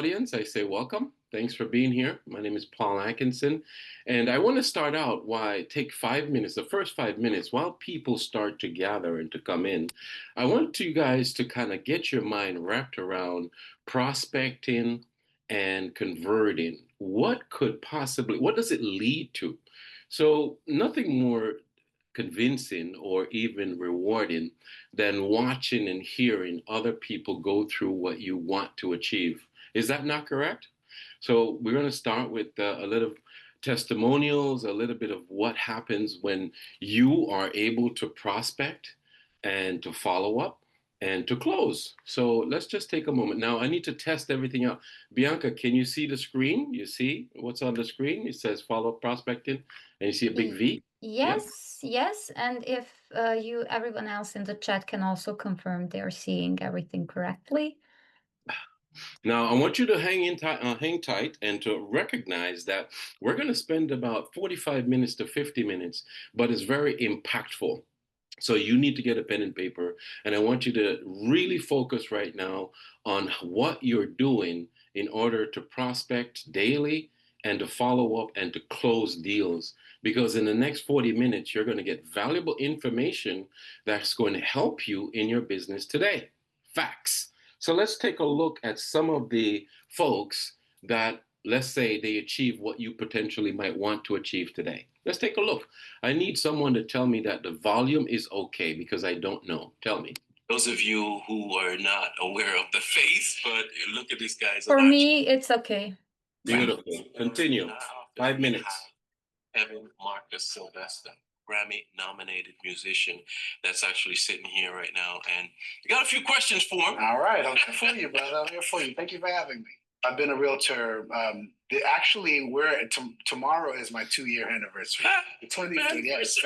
audience, I say welcome. Thanks for being here. My name is Paul Atkinson, and I want to start out why take 5 minutes, the first 5 minutes, while people start to gather and to come in. I want you guys to kind of get your mind wrapped around prospecting and converting. What does it lead to? So, nothing more convincing or even rewarding than watching and hearing other people go through what you want to achieve. Is that not correct? So we're going to start with a little testimonials, a little bit of what happens when you are able to prospect and to follow up and to close. So let's just take a moment. Now I need to test everything out. Bianca, can you see the screen? You see what's on the screen? It says follow up prospecting and you see a big Y- V? Yeah. Yes, yes. And if everyone else in the chat can also confirm they're seeing everything correctly. Now, I want you to hang tight, and to recognize that we're going to spend about 45 minutes to 50 minutes, but it's very impactful. So you need to get a pen and paper, and I want you to really focus right now on what you're doing in order to prospect daily and to follow up and to close deals. Because in the next 40 minutes, you're going to get valuable information that's going to help you in your business today. Facts. So let's take a look at some of the folks that, let's say, they achieve what you potentially might want to achieve today. Let's take a look. I need someone to tell me that the volume is okay because I don't know. Tell me. Those of you who are not aware of the face, but look at these guys. For me, it's okay. Beautiful. Continue. 5 minutes. Evan Marcus Sylvester, Grammy nominated musician that's actually sitting here right now. And you got a few questions for him. All right. I'm here for you, brother. I'm here for you. Thank you for having me. I've been a realtor. Actually, tomorrow is my 2-year anniversary. The 20th, yes,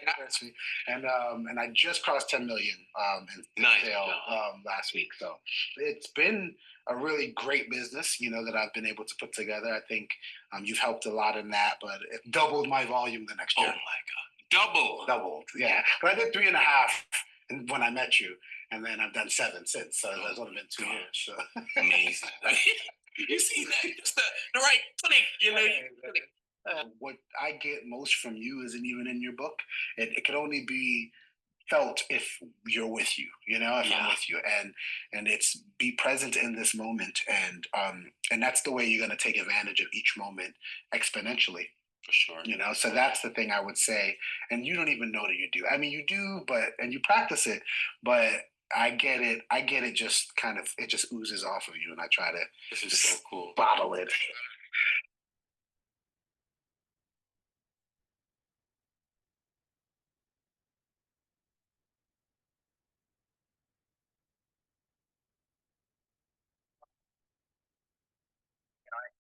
anniversary, and I just crossed 10 million in sale last week. So it's been a really great business, that I've been able to put together. I think you've helped a lot in that, but it doubled my volume the next year. Oh my God, doubled, yeah. But I did 3.5 when I met you. And then I've done 7 since, so there's only been 2 years. So. Amazing. You see that? Just the right click, What I get most from you isn't even in your book. It can only be felt if you're with you, if I'm with you. And it's be present in this moment. And that's the way you're going to take advantage of each moment exponentially. For sure. So that's the thing I would say. And you don't even know that you do. I mean, you do, and you practice it, but I get it. Just it just oozes off of you, and I try to so cool. Bottle it.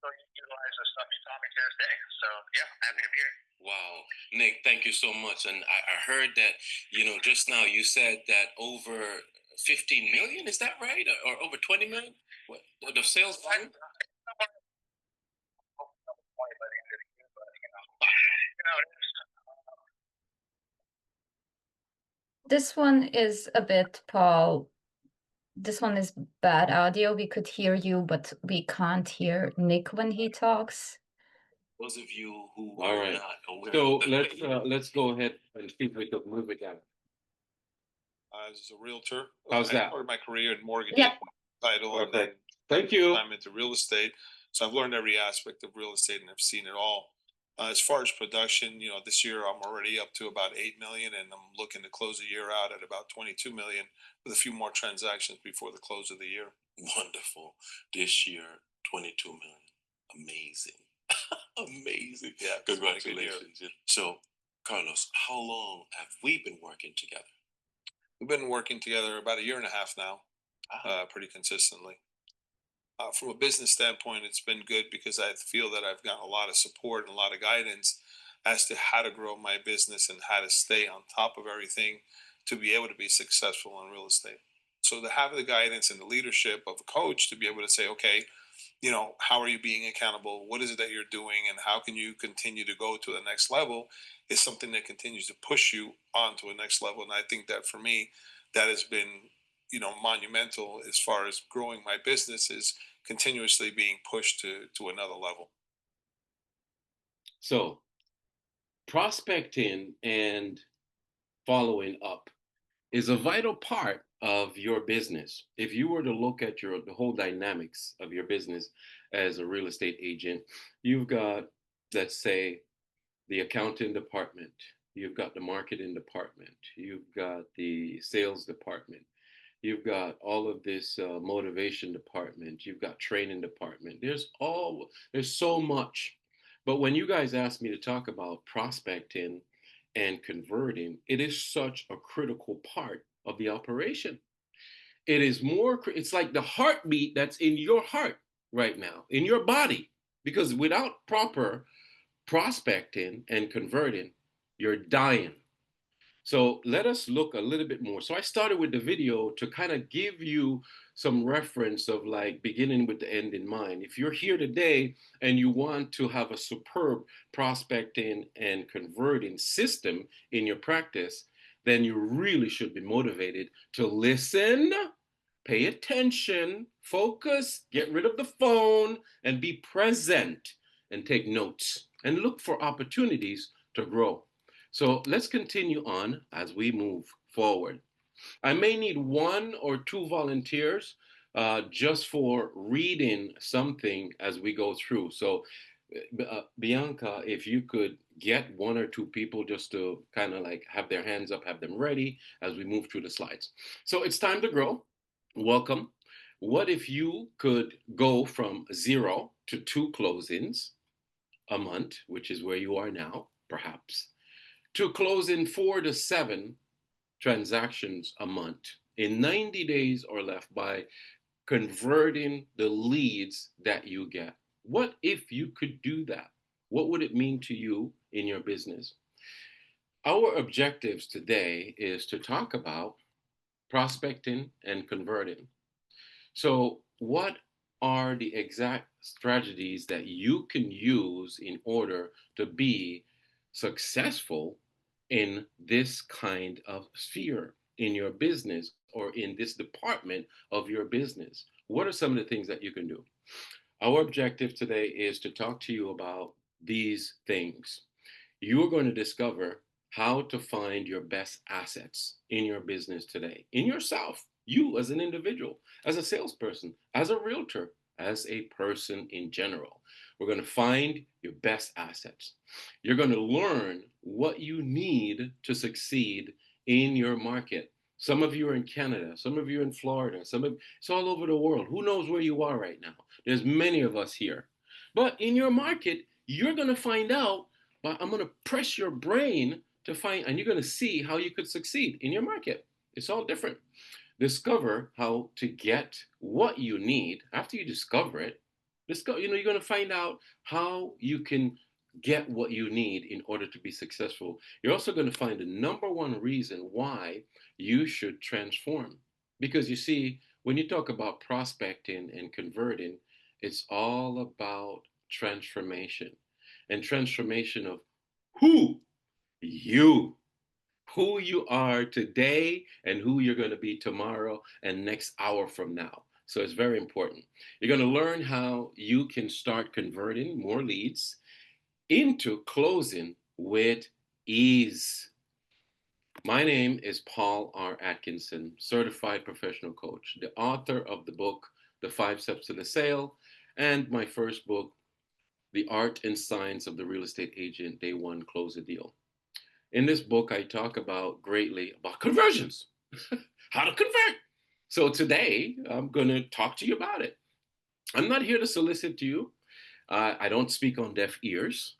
So you utilize the stuff you taught me to this day. So yeah, happy to be here. Wow, Nick, thank you so much. And I heard that, just now you said that over 15 million, is that right? Or over 20 million? What the sales volume? This one is a bit, Paul. This one is bad audio. We could hear you, but we can't hear Nick when he talks. Those of you who are not aware. So let's go ahead and see if we can move it down. As a realtor, how's that? I started my career in mortgage title, and then thank you. I'm into real estate, so I've learned every aspect of real estate and I've seen it all. As far as production, this year I'm already up to about 8 million, and I'm looking to close the year out at about 22 million with a few more transactions before the close of the year. Wonderful. This year, 22 million. Amazing. Amazing. Yeah. Congratulations. So, Carlos, how long have we been working together? We've been working together about 1.5 years now, pretty consistently. From a business standpoint, it's been good because I feel that I've gotten a lot of support and a lot of guidance as to how to grow my business and how to stay on top of everything to be able to be successful in real estate. So to have the guidance and the leadership of a coach to be able to say, okay, how are you being accountable? What is it that you're doing? And how can you continue to go to the next level is something that continues to push you on to a next level. And I think that for me, that has been, monumental as far as growing my business is continuously being pushed to another level. So, prospecting and following up is a vital part of your business. If you were to look at the whole dynamics of your business as a real estate agent, you've got, let's say, the accounting department, you've got the marketing department, you've got the sales department, you've got all of this motivation department, you've got training department. There's so much. But when you guys asked me to talk about prospecting and converting, it is such a critical part of the operation. It's like the heartbeat that's in your heart right now, in your body, because without proper prospecting and converting, you're dying. So let us look a little bit more. So I started with the video to kind of give you some reference of like beginning with the end in mind. If you're here today and you want to have a superb prospecting and converting system in your practice, then you really should be motivated to listen, pay attention, focus, get rid of the phone, and be present and take notes and look for opportunities to grow. So let's continue on as we move forward. I may need one or two volunteers just for reading something as we go through. So, Bianca, if you could get one or two people just to kind of like have their hands up, have them ready as we move through the slides. So it's time to grow. Welcome. What if you could go from 0 to 2 closings a month, which is where you are now, perhaps, to closing 4 to 7 transactions a month in 90 days or less by converting the leads that you get? What if you could do that? What would it mean to you in your business? Our objectives today is to talk about prospecting and converting. So, what are the exact strategies that you can use in order to be successful in this kind of sphere in your business or in this department of your business? What are some of the things that you can do? Our objective today is to talk to you about these things. You are going to discover how to find your best assets in your business today, in yourself, you as an individual, as a salesperson, as a realtor, as a person in general. We're going to find your best assets. You're going to learn what you need to succeed in your market. Some of you are in Canada, some of you are in Florida, it's all over the world. Who knows where you are right now? There's many of us here. But in your market, you're going to find out, but I'm going to press your brain to find, and you're going to see how you could succeed in your market. It's all different. Discover how to get what you need. After you discover it, you're going to find out how you can get what you need in order to be successful. You're also going to find the number one reason why you should transform. Because you see, when you talk about prospecting and converting, it's all about transformation and transformation of who you who you are today and who you're going to be tomorrow and next hour from now. So it's very important. You're going to learn how you can start converting more leads into closing with ease. My name is Paul R. Atkinson, certified professional coach, the author of the book, The 5 Steps to the Sale, and my first book, The Art and Science of the Real Estate Agent, Day One, Close a Deal. In this book, I talk greatly about conversions, how to convert. So today, I'm going to talk to you about it. I'm not here to solicit you. I don't speak on deaf ears.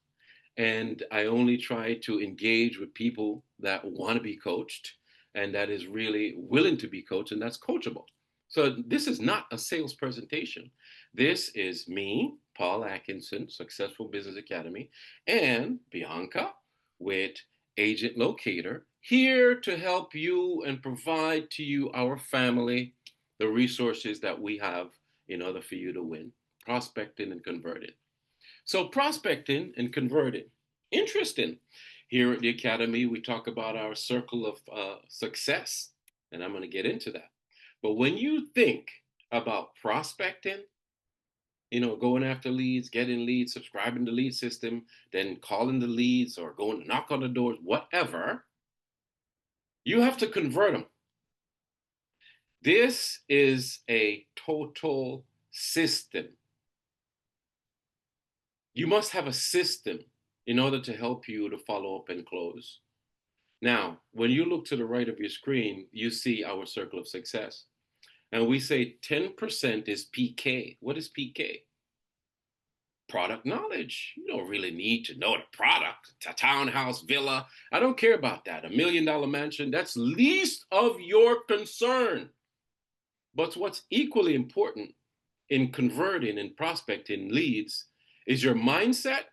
And I only try to engage with people that want to be coached and that is really willing to be coached and that's coachable. So this is not a sales presentation. This is me, Paul Atkinson, Successful Business Academy, and Bianca with AgentLocator, here to help you and provide to you, our family, the resources that we have in order for you to win, prospecting and converting. So prospecting and converting, interesting. Here at the Academy, we talk about our circle of success, and I'm going to get into that. But when you think about prospecting going after leads, getting leads, subscribing to the lead system, then calling the leads or going to knock on the doors, whatever. You have to convert them. This is a total system. You must have a system in order to help you to follow up and close. Now, when you look to the right of your screen, you see our circle of success. And we say 10% is PK. What is PK? Product knowledge. You don't really need to know the product. A townhouse, villa. I don't care about that. $1 million mansion. That's least of your concern. But what's equally important in converting and prospecting leads is your mindset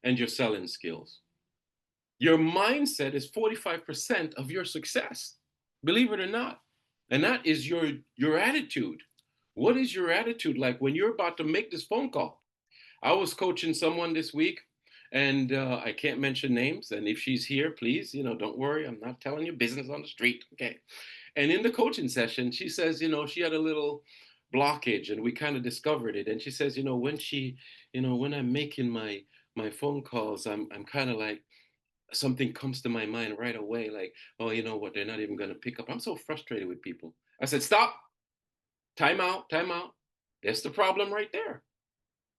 and your selling skills. Your mindset is 45% of your success, believe it or not. And that is your attitude. What is your attitude like when you're about to make this phone call? I was coaching someone this week, and I can't mention names. And if she's here, please, don't worry. I'm not telling you business on the street. Okay. And in the coaching session, she says, she had a little blockage, and we kind of discovered it. And she says, when I'm making my phone calls, I'm kind of like, something comes to my mind right away, like, oh, you know what, they're not even going to pick up. I'm so frustrated with people. I said, stop, time out. That's the problem right there.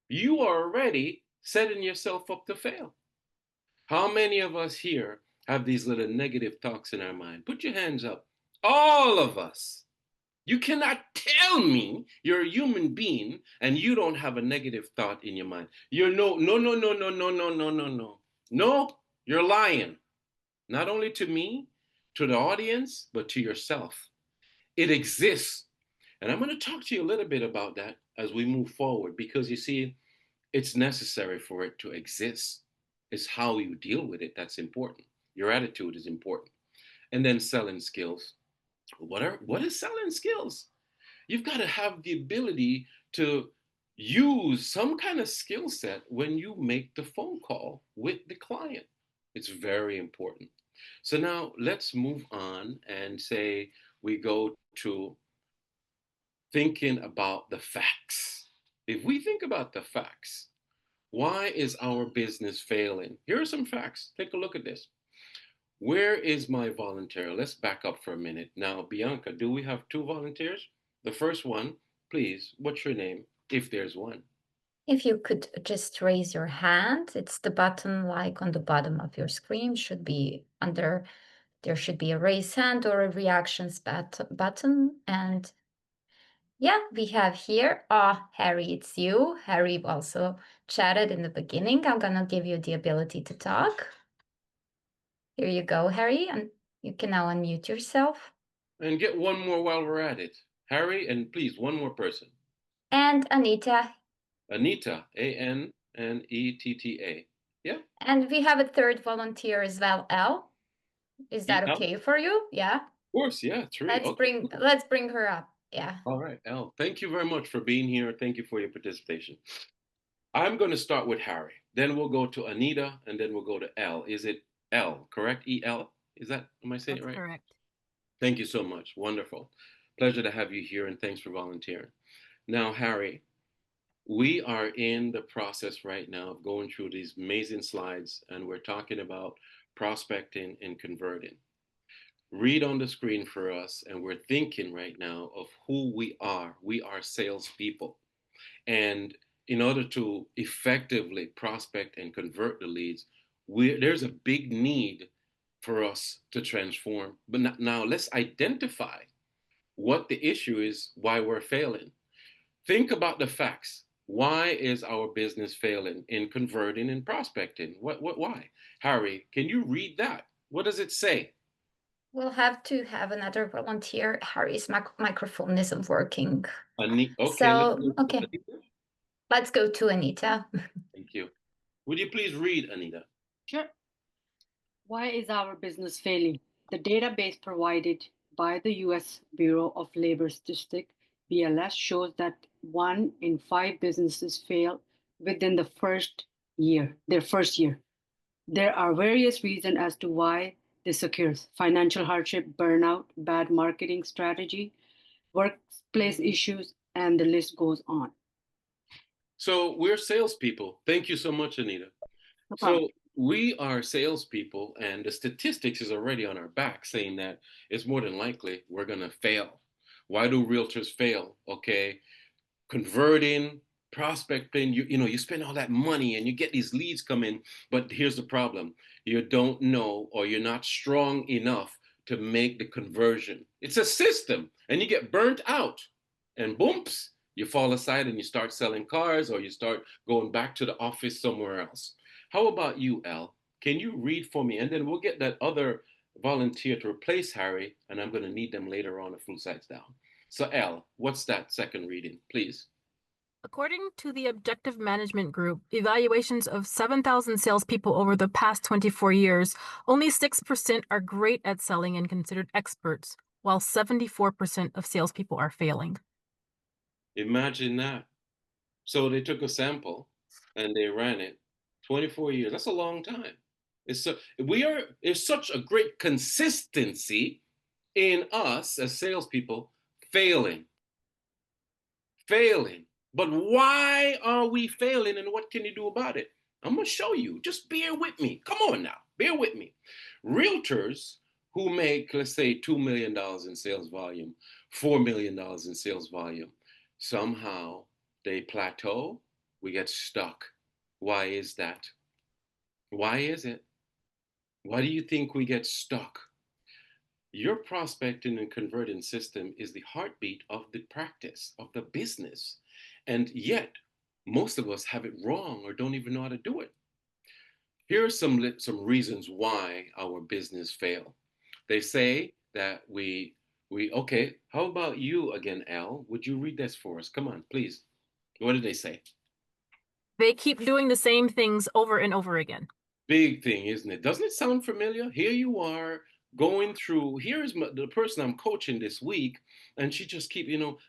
You are already setting yourself up to fail. How many of us here have these little negative thoughts in our mind? Put your hands up. All of us. You cannot tell me you're a human being and you don't have a negative thought in your mind. You're no. No, you're lying. Not only to me, to the audience, but to yourself. It exists. And I'm going to talk to you a little bit about that as we move forward, because you see, it's necessary for it to exist. It's how you deal with it that's important. Your attitude is important. And then selling skills. What is selling skills? You've got to have the ability to use some kind of skill set when you make the phone call with the client. It's very important. So now let's move on and say we go to thinking about the facts. If we think about the facts, why is our business failing? Here are some facts. Take a look at this. Where is my volunteer? Let's back up for a minute. Now, Bianca, do we have 2 volunteers? The first one, please, what's your name, if there's one? If you could just raise your hand, it's the button like on the bottom of your screen, should be under, there should be a raise hand or a reactions button. And yeah, we have here, Harry, it's you. Harry also chatted in the beginning. I'm gonna give you the ability to talk. Here you go, Harry, and you can now unmute yourself. And get one more while we're at it. Harry, and please, one more person. And Anita. Anita, Annetta. Yeah. And we have a third volunteer as well, Elle. Is that Elle? okay for you? Yeah. Of course, yeah, 3. Let's bring her up. Yeah. All right, Elle, thank you very much for being here. Thank you for your participation. I'm going to start with Harry. Then we'll go to Anita, and then we'll go to Elle. Is it Elle, correct? E-L? Am I saying it right? That's correct. Thank you so much. Wonderful. Pleasure to have you here, and thanks for volunteering. Now, Harry, we are in the process right now of going through these amazing slides, and we're talking about prospecting and converting. Read on the screen for us, and we're thinking right now of who we are. We are salespeople. And in order to effectively prospect and convert the leads, there's a big need for us to transform. But now let's identify what the issue is, why we're failing. Think about the facts. Why is our business failing in converting and prospecting? Why? Harry, can you read that? What does it say? We'll have to have another volunteer. Harry's microphone isn't working. Okay. So, okay. Let's go to Anita. Thank you. Would you please read, Anita? Sure. Why is our business failing? The database provided by the U.S. Bureau of Labor Statistics, BLS, shows that 1 in 5 businesses fail within their first year. There are various reasons as to why this occurs: financial hardship, burnout, bad marketing strategy, workplace issues, and the list goes on. So we're salespeople. Thank you so much, Anita. No problem. So we are salespeople, and the statistics is already on our back saying that it's more than likely we're going to fail. Why do realtors fail? Okay, converting, prospecting, you spend all that money and you get these leads come in, but here's the problem. You don't know, or you're not strong enough to make the conversion. It's a system and you get burnt out, and booms, you fall aside and you start selling cars, or you start going back to the office somewhere else. How about you, Al? Can you read for me? And then we'll get that other volunteer to replace Harry, and I'm going to need them later on a full sides down. So, Al, what's that second reading, please? According to the Objective Management Group, evaluations of 7,000 salespeople over the past 24 years, only 6% are great at selling and considered experts, while 74% of salespeople are failing. Imagine that. So they took a sample and they ran it 24 years. That's a long time. There's such a great consistency in us as salespeople failing. But why are we failing, and what can you do about it? I'm going to show you. Just bear with me. Come on now. Bear with me. Realtors who make, let's say, $2 million in sales volume, $4 million in sales volume, somehow they plateau. We get stuck. Why is that? Why is it? Why do you think we get stuck? Your prospecting and converting system is the heartbeat of the practice, of the business. And yet, most of us have it wrong or don't even know how to do it. Here are some reasons why our business fail. They say that okay, how about you again, Al? Would you read this for us? Come on, please. What did they say? They keep doing the same things over and over again. Big thing, isn't it? Doesn't it sound familiar? Here you are going through, here's the person I'm coaching this week, and she just keep,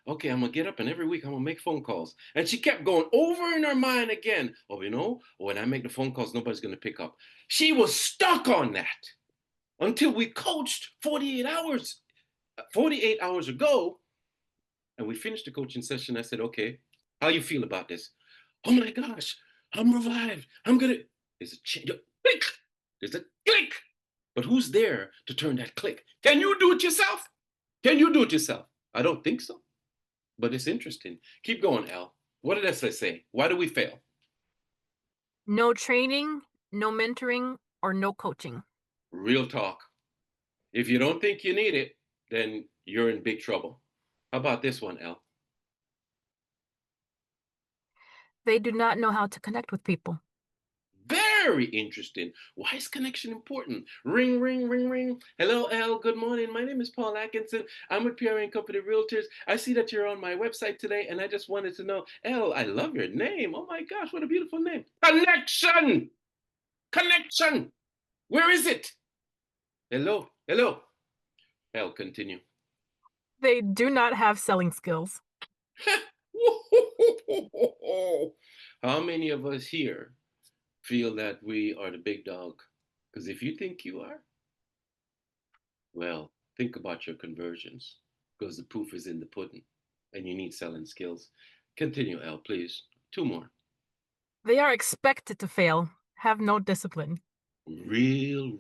okay, I'm gonna get up and every week I'm gonna make phone calls. And she kept going over in her mind again, when I make the phone calls, nobody's gonna pick up. She was stuck on that until we coached 48 hours ago, and we finished the coaching session. I said, okay, how you feel about this? Oh my gosh, I'm revived. There's a click. There's a click. But who's there to turn that click? Can you do it yourself? Can you do it yourself? I don't think so. But it's interesting. Keep going, Al. What did I say? Why do we fail? No training, no mentoring, or no coaching. Real talk. If you don't think you need it, then you're in big trouble. How about this one, Al? They do not know how to connect with people. Very interesting. Why is connection important? Ring, ring, ring, ring. Hello, Al. Good morning. My name is Paul Atkinson. I'm with PRN Company Realtors. I see that you're on my website today, and I just wanted to know, Al, I love your name. Oh my gosh, what a beautiful name. Connection. Connection. Where is it? Hello. Al, continue. They do not have selling skills. How many of us here feel that we are the big dog? Because if you think you are, well, think about your conversions, because the proof is in the pudding, and you need selling skills. Continue, Al, please. 2 more. They are expected to fail, have no discipline. Real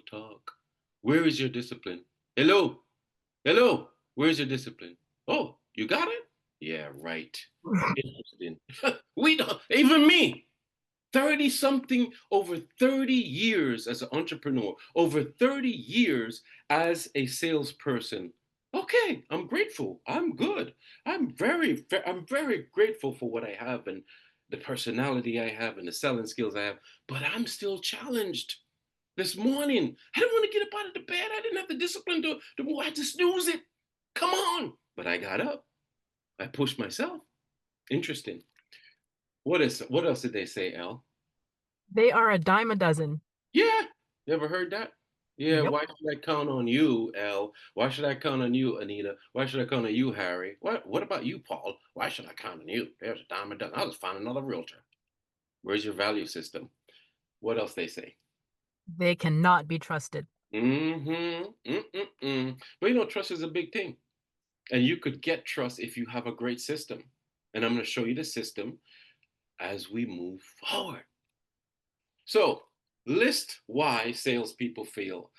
talk. Where is your discipline? Hello. Where's your discipline? Oh, you got it? Yeah, right. Interesting. We don't, even me. 30 something, over 30 years as an entrepreneur, over 30 years as a salesperson. Okay, I'm grateful. I'm good. I'm very grateful for what I have and the personality I have and the selling skills I have, but I'm still challenged. This morning, I didn't want to get up out of the bed. I didn't have the discipline to move. I had to snooze it. Come on. But I got up. I pushed myself. Interesting. What else did they say, Al? They are a dime a dozen. Yeah. You ever heard that? Yeah, Yep. why should I count on you, Al? Why should I count on you, Anita? Why should I count on you, Harry? What about you, Paul? Why should I count on you? There's a dime a dozen. I'll just find another realtor. Where's your value system? What else they say? They cannot be trusted. But trust is a big thing. And you could get trust if you have a great system. And I'm going to show you the system as we move forward. So, list why salespeople fail.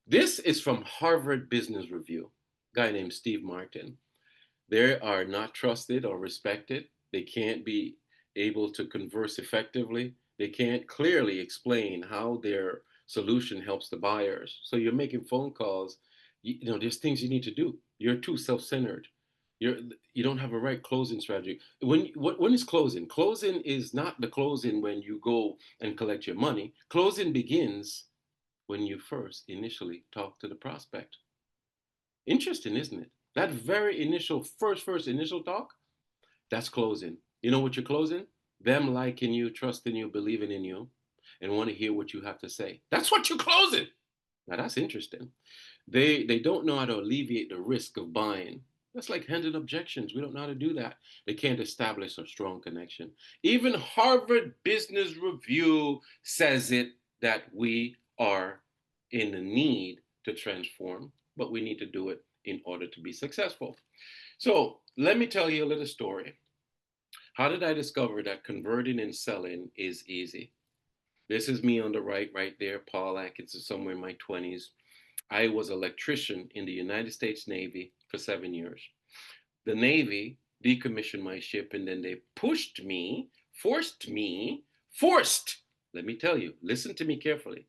This is from Harvard Business Review, a guy named Steve Martin. They are not trusted or respected. They can't be able to converse effectively. They can't clearly explain how their solution helps the buyers. So you're making phone calls. You know, there's things you need to do. You're too self-centered. You don't have a right closing strategy. When is closing? Closing is not the closing when you go and collect your money. Closing begins when you first initially talk to the prospect. Interesting, isn't it? That very initial first initial talk, that's closing. You know what you're closing? Them liking you, trusting you, believing in you, and want to hear what you have to say. That's what you're closing. Now that's interesting. They don't know how to alleviate the risk of buying. That's like handling objections. We don't know how to do that. They can't establish a strong connection. Even Harvard Business Review says it, that we are in the need to transform, but we need to do it in order to be successful. So let me tell you a little story. How did I discover that converting and selling is easy? This is me on the right there, Paul Atkinson, somewhere in my 20s. I was an electrician in the United States Navy for 7 years. The Navy decommissioned my ship, and then they forced, let me tell you, listen to me carefully.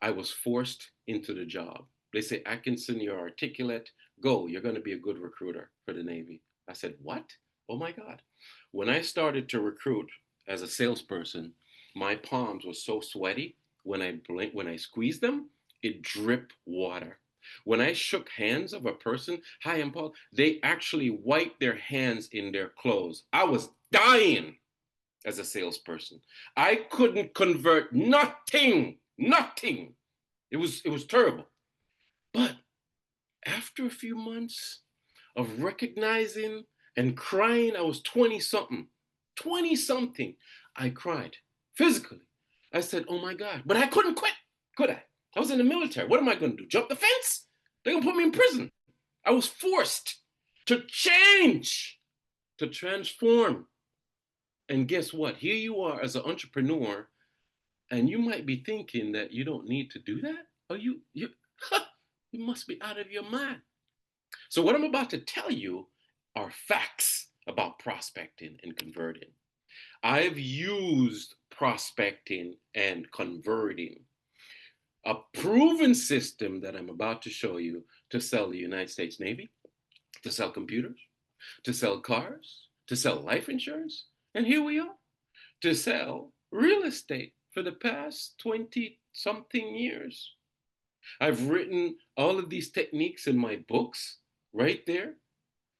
I was forced into the job. They say, Atkinson, you're articulate. Go, you're going to be a good recruiter for the Navy. I said, what? Oh my God. When I started to recruit as a salesperson, my palms were so sweaty. When I squeezed them, it dripped water. When I shook hands of a person, hi, I'm Paul, they actually wiped their hands in their clothes. I was dying as a salesperson. I couldn't convert nothing. It was terrible. But after a few months of recognizing and crying, I was 20 something. I cried physically. I said, oh my God, but I couldn't quit, could I? I was in the military. What am I going to do? Jump the fence? They're going to put me in prison. I was forced to change, to transform. And guess what? Here you are as an entrepreneur, and you might be thinking that you don't need to do that. Or you must be out of your mind. So what I'm about to tell you are facts about prospecting and converting. I've used prospecting and converting, a proven system that I'm about to show you, to sell the United States Navy, to sell computers, to sell cars, to sell life insurance. And here we are, to sell real estate for the past 20 something years. I've written all of these techniques in my books right there.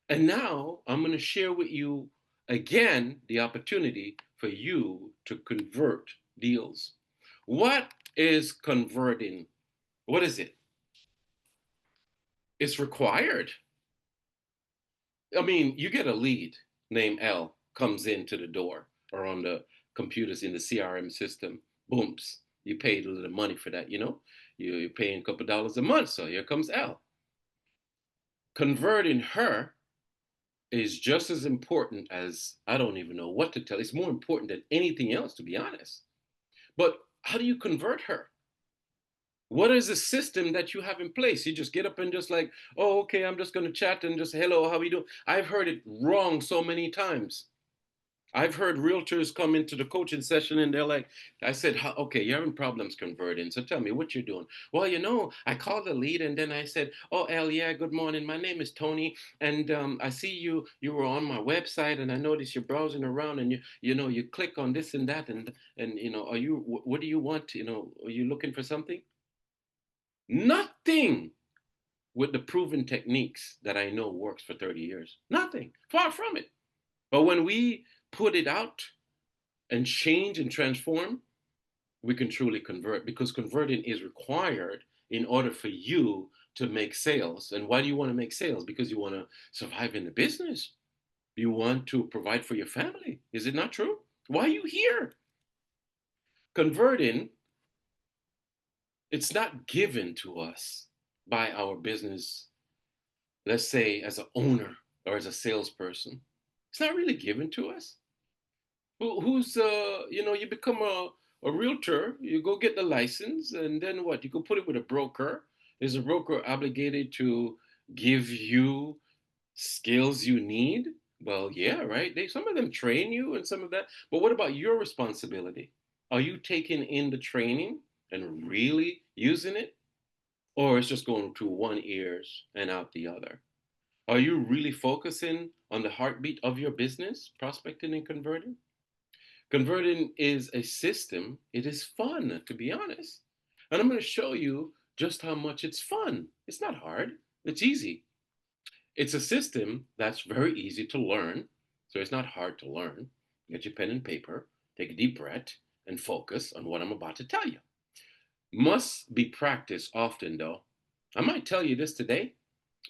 And now I'm going to share with you again the opportunity for you to convert deals. What is converting? What is it? It's required. I mean, you get a lead named L comes into the door or on the computers in the CRM system. Booms. You paid a little money for that, you know? You're paying a couple dollars a month. So here comes L. Converting her is just as important as, I don't even know what to tell. It's more important than anything else, to be honest. But how do you convert her? What is the system that you have in place? You just get up and just like, oh, okay, I'm just going to chat and just, hello, how you doing? I've heard it wrong so many times. I've heard realtors come into the coaching session and they're like, I said, okay, you're having problems converting. So tell me what you're doing. Well, you know, I called the lead and then I said, oh, Elle, yeah, good morning. My name is Tony. And I see you were on my website and I noticed you're browsing around and you click on this and that. And you know, what do you want? You know, are you looking for something? Nothing with the proven techniques that I know works for 30 years. Nothing. Far from it. But when we put it out and change and transform, we can truly convert, because converting is required in order for you to make sales. And why do you want to make sales? Because you want to survive in the business. You want to provide for your family. Is it not true? Why are you here? Converting, it's not given to us by our business, let's say as an owner or as a salesperson. It's not really given to us. Who's you become a realtor, you go get the license, and then what? You go put it with a broker. Is a broker obligated to give you skills you need? Well, yeah, right. Some of them train you and some of that. But what about your responsibility? Are you taking in the training and really using it? Or it's just going through one ears and out the other? Are you really focusing on the heartbeat of your business, prospecting and converting? Converting is a system. It is fun, to be honest. And I'm going to show you just how much it's fun. It's not hard, it's easy. It's a system that's very easy to learn. So it's not hard to learn. Get your pen and paper, take a deep breath, and focus on what I'm about to tell you. Must be practiced often, though. I might tell you this today,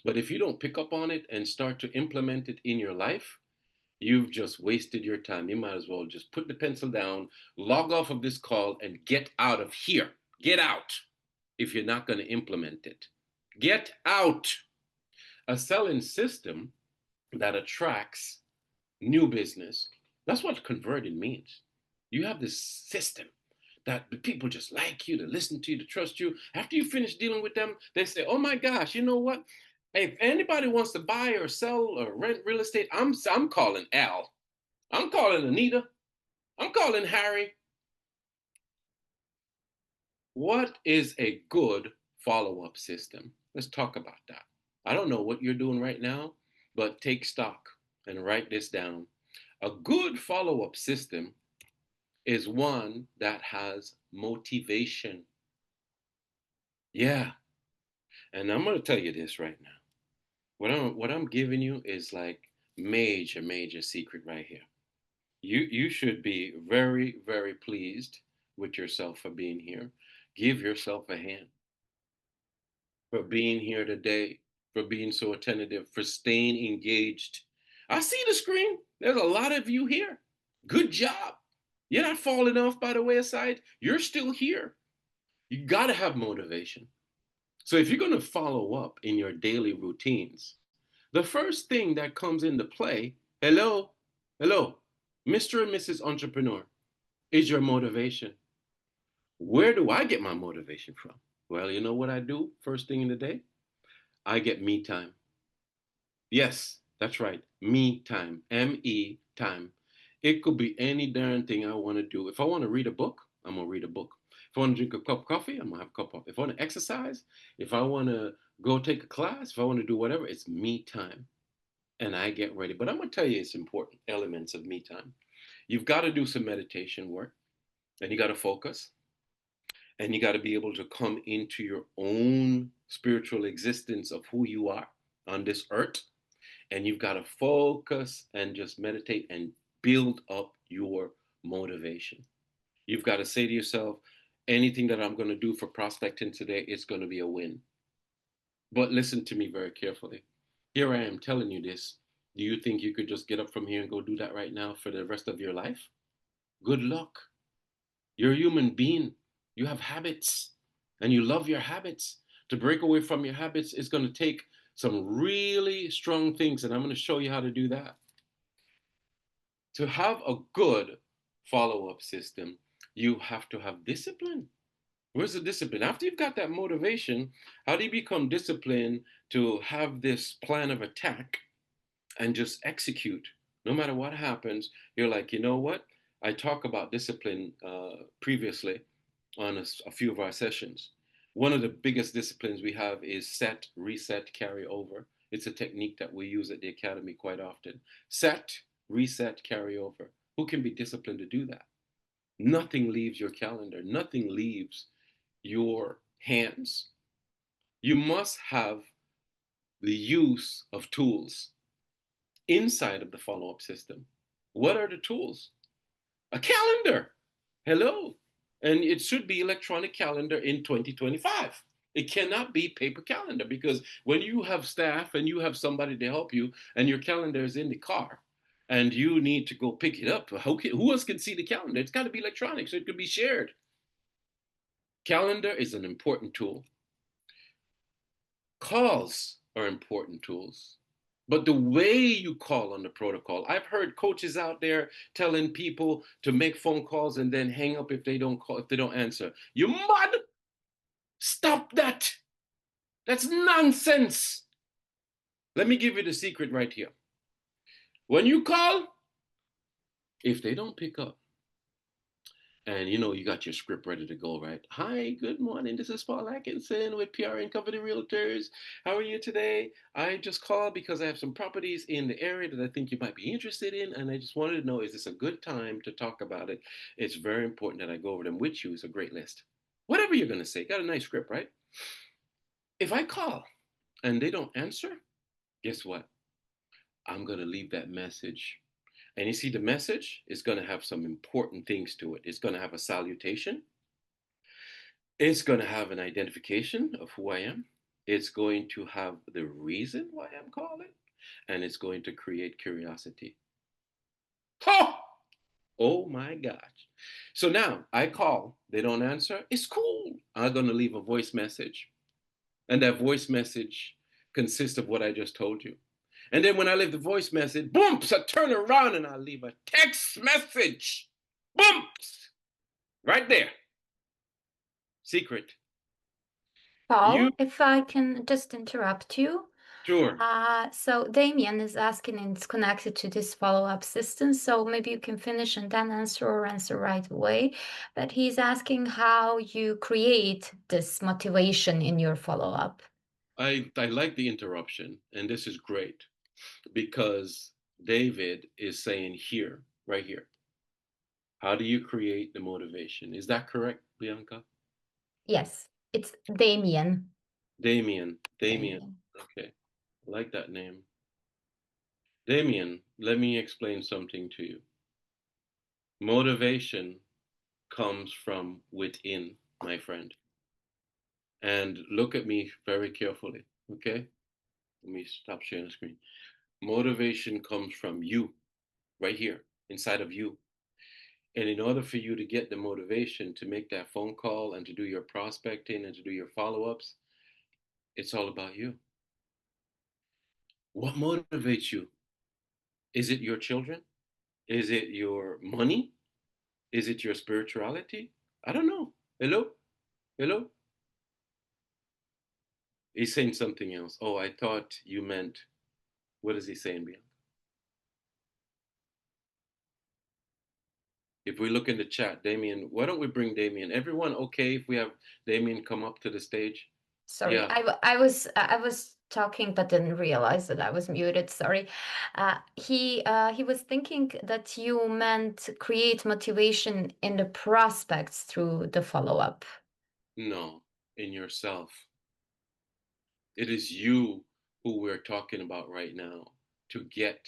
but if you don't pick up on it and start to implement it in your life, you've just wasted your time. You might as well just put the pencil down, log off of this call, and get out of here. Get out if you're not going to implement it. Get out. A selling system that attracts new business. That's what converting means. You have this system that the people just like you, to listen to you, to trust you. After you finish dealing with them, they say, oh my gosh, you know what? If anybody wants to buy or sell or rent real estate, I'm calling Al. I'm calling Anita. I'm calling Harry. What is a good follow-up system? Let's talk about that. I don't know what you're doing right now, but take stock and write this down. A good follow-up system is one that has motivation. Yeah. And I'm going to tell you this right now. What I'm giving you is like major secret right here. You should be very, very pleased with yourself for being here. Give yourself a hand for being here today, for being so attentive, for staying engaged. I see the screen. There's a lot of you here. Good job. You're not falling off by the wayside. You're still here. You got to have motivation. So if you're going to follow up in your daily routines, the first thing that comes into play, hello, Mr. and Mrs. Entrepreneur, is your motivation. Where do I get my motivation from? Well, you know what I do first thing in the day? I get me time. Yes, that's right. Me time. M-E time. It could be any darn thing I want to do. If I want to read a book, I'm going to read a book. If I want to drink a cup of coffee, I'm going to have a cup of coffee. If I want to exercise, if I want to go take a class, if I want to do whatever, it's me time. And I get ready. But I'm going to tell you it's important elements of me time. You've got to do some meditation work, and you got to focus, and you got to be able to come into your own spiritual existence of who you are on this earth. And you've got to focus and just meditate and build up your motivation. You've got to say to yourself, anything that I'm going to do for prospecting today is going to be a win. But listen to me very carefully. Here I am telling you this. Do you think you could just get up from here and go do that right now for the rest of your life? Good luck. You're a human being. You have habits and you love your habits. To break away from your habits is going to take some really strong things, and I'm going to show you how to do that. To have a good follow-up system, you have to have discipline. Where's the discipline? After you've got that motivation, how do you become disciplined to have this plan of attack and just execute? No matter what happens, you're like, you know what? I talk about discipline previously on a few of our sessions. One of the biggest disciplines we have is set, reset, carry over. It's a technique that we use at the Academy quite often. Set, reset, carry over. Who can be disciplined to do that? Nothing leaves your calendar. Nothing leaves your hands. You must have the use of tools inside of the follow-up system. What are the tools? A calendar. Hello. And it should be electronic calendar in 2025. It cannot be paper calendar, because when you have staff and you have somebody to help you and your calendar is in the car and you need to go pick it up, who else can see the calendar? It's got to be electronic, so it could be shared. Calendar is an important tool. Calls are important tools. but the way you call on the protocol. I've heard coaches out there telling people to make phone calls and then hang up if they don't call, if they don't answer. You mad? Stop that. That's nonsense. Let me give you the secret right here. When you call, if they don't pick up, and you know you got your script ready to go, right? Hi, good morning. This is Paul Atkinson with PR and Company Realtors. How are you today? I just called because I have some properties in the area that I think you might be interested in, and I just wanted to know, is this a good time to talk about it? It's very important that I go over them with you. It's a great list. Whatever you're going to say, got a nice script, right? If I call and they don't answer, guess what? I'm going to leave that message. And you see, the message is going to have some important things to it. It's going to have a salutation. It's going to have an identification of who I am. It's going to have the reason why I'm calling. And it's going to create curiosity. Oh, oh my gosh. So now I call, they don't answer. It's cool. I'm going to leave a voice message. And that voice message consists of what I just told you. And then when I leave the voice message, booms, I turn around and I leave a text message. Booms! Right there. Secret. Paul, if I can just interrupt you. Sure. So Damien is asking, and it's connected to this follow-up system. So maybe you can finish and then answer, or answer right away. But he's asking how you create this motivation in your follow-up. I like the interruption, and this is great because David is saying here, right here. How do you create the motivation? Is that correct, Bianca? Yes, it's Damien. Damien. Okay, I like that name. Damien, let me explain something to you. Motivation comes from within, my friend. And look at me very carefully, okay? Let me stop sharing the screen. Motivation comes from you, right here, inside of you. And in order for you to get the motivation to make that phone call and to do your prospecting and to do your follow-ups, it's all about you. What motivates you? Is it your children? Is it your money? Is it your spirituality? I don't know. Hello? Hello? He's saying something else. Oh, I thought you meant, what is he saying, Bianca? If we look in the chat, Damien, why don't we bring Damien? Everyone okay if we have Damien come up to the stage? Sorry, Yeah. I was talking but didn't realize that I was muted. Sorry. He was thinking that you meant create motivation in the prospects through the follow-up. No, in yourself. It is you who we're talking about right now to get